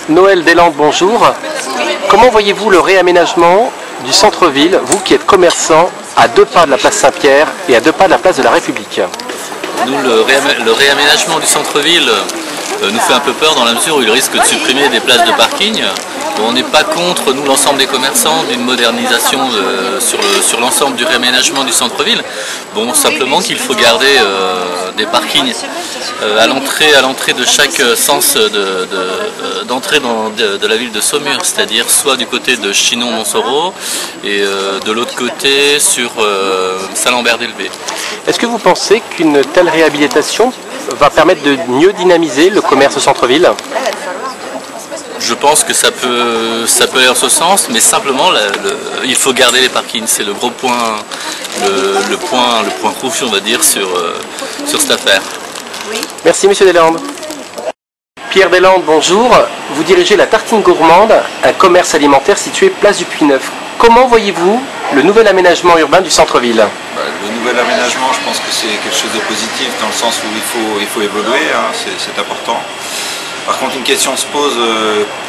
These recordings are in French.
Noël Deslandes, bonjour. Comment voyez-vous le réaménagement du centre-ville, vous qui êtes commerçant à 2 pas de la place Saint-Pierre et à 2 pas de la place de la République? Nous, le réaménagement du centre-ville nous fait un peu peur dans la mesure où il risque de supprimer des places de parking. Bon, on n'est pas contre, nous, l'ensemble des commerçants, d'une modernisation sur l'ensemble du réaménagement du centre-ville. Bon, simplement qu'il faut garder des parkings à l'entrée de chaque sens d'entrée de la ville de Saumur, c'est-à-dire soit du côté de Chinon-Montsoreau et de l'autre côté sur Saint-Lambert-d'Elbé. Est-ce que vous pensez qu'une telle réhabilitation va permettre de mieux dynamiser le commerce au centre-ville? Je pense que ça peut aller en ce sens, mais simplement il faut garder les parkings. C'est le gros point, le point rouge, on va dire, sur cette affaire. Merci Monsieur Deslandes. Pierre Deslandes, bonjour. Vous dirigez la Tartine Gourmande, un commerce alimentaire situé place du Puy-Neuf. Comment voyez-vous le nouvel aménagement urbain du centre-ville? Le nouvel aménagement, je pense que c'est quelque chose de positif dans le sens où il faut évoluer, hein, c'est important. Par contre, une question se pose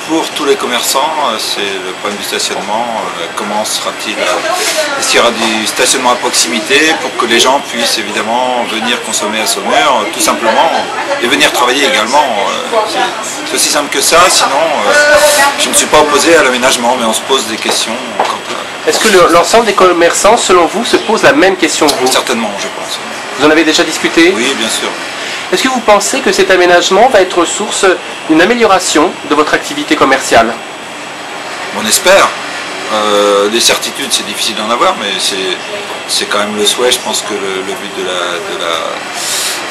pour tous les commerçants, c'est le problème du stationnement. Comment sera-t-il? Est-ce qu'il y aura du stationnement à proximité pour que les gens puissent évidemment venir consommer à Saumur, tout simplement, et venir travailler également? C'est aussi simple que ça, sinon je ne suis pas opposé à l'aménagement, mais on se pose des questions. Est-ce que l'ensemble des commerçants, selon vous, se pose la même question que vous? Certainement, je pense. Vous en avez déjà discuté? Oui, bien sûr. Est-ce que vous pensez que cet aménagement va être source d'une amélioration de votre activité commerciale? On espère. Des certitudes, c'est difficile d'en avoir, mais c'est quand même le souhait. Je pense que le but de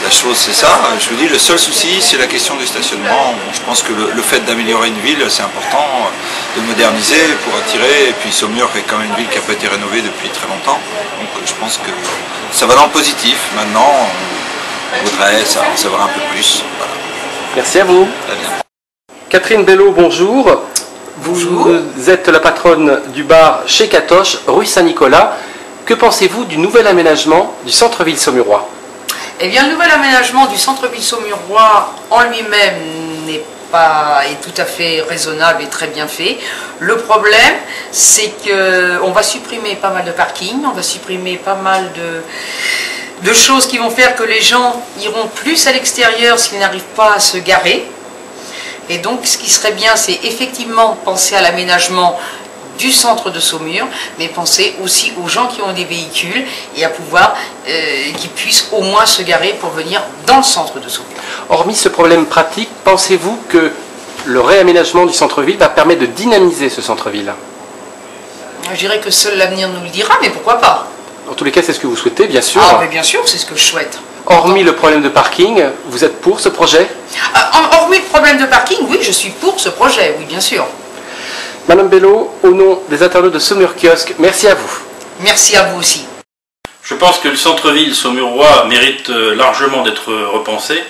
la chose, c'est ça. Je vous dis, le seul souci, c'est la question du stationnement. Je pense que le fait d'améliorer une ville, c'est important, de moderniser pour attirer. Et puis Saumur est quand même une ville qui n'a pas été rénovée depuis très longtemps. Donc je pense que ça va dans le positif. Maintenant, on voudrait en savoir un peu plus. Voilà. Merci à vous. Très bien. Catherine Bello, bonjour. Bonjour. Vous êtes la patronne du bar chez Catoche, rue Saint-Nicolas. Que pensez-vous du nouvel aménagement du centre-ville saumurois? Eh bien, le nouvel aménagement du centre-ville saumurois en lui-même est tout à fait raisonnable et très bien fait. Le problème, c'est qu'on va supprimer pas mal de parkings, on va supprimer pas mal de choses qui vont faire que les gens iront plus à l'extérieur s'ils n'arrivent pas à se garer. Et donc, ce qui serait bien, c'est effectivement penser à l'aménagement du centre de Saumur, mais penser aussi aux gens qui ont des véhicules et à pouvoir qu'ils puissent au moins se garer pour venir dans le centre de Saumur. Hormis ce problème pratique, pensez-vous que le réaménagement du centre-ville va permettre de dynamiser ce centre-ville? Je dirais que seul l'avenir nous le dira, mais pourquoi pas? En tous les cas, c'est ce que vous souhaitez, bien sûr. Ah, mais bien sûr, c'est ce que je souhaite. Hormis le problème de parking, vous êtes pour ce projet? Hormis le problème de parking, oui, je suis pour ce projet, oui, bien sûr. Madame Bello, au nom des internautes de Saumur Kiosque, merci à vous. Merci à vous aussi. Je pense que le centre-ville saumurois mérite largement d'être repensé.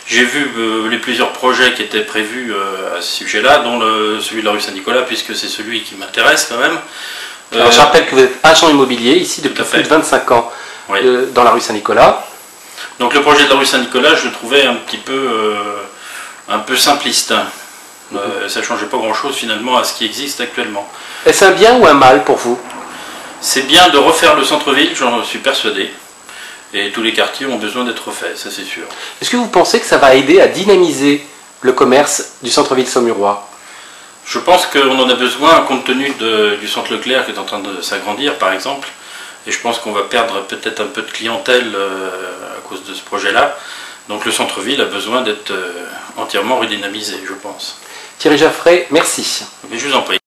J'ai vu les plusieurs projets qui étaient prévus à ce sujet-là, dont celui de la rue Saint-Nicolas, puisque c'est celui qui m'intéresse quand même. Alors, je rappelle que vous êtes agent immobilier ici depuis plus de 25 ans, oui. Dans la rue Saint-Nicolas. Donc le projet de la rue Saint-Nicolas, je le trouvais un peu simpliste. Ça ne changeait pas grand-chose finalement à ce qui existe actuellement. Est-ce un bien ou un mal pour vous? C'est bien de refaire le centre-ville, j'en suis persuadé. Et tous les quartiers ont besoin d'être refaits, ça c'est sûr. Est-ce que vous pensez que ça va aider à dynamiser le commerce du centre-ville saumurois? Je pense qu'on en a besoin compte tenu du centre Leclerc qui est en train de s'agrandir par exemple. Et je pense qu'on va perdre peut-être un peu de clientèle à cause de ce projet-là. Donc le centre-ville a besoin d'être entièrement redynamisé, je pense. Thierry Jaffray, merci. Mais je vous en prie.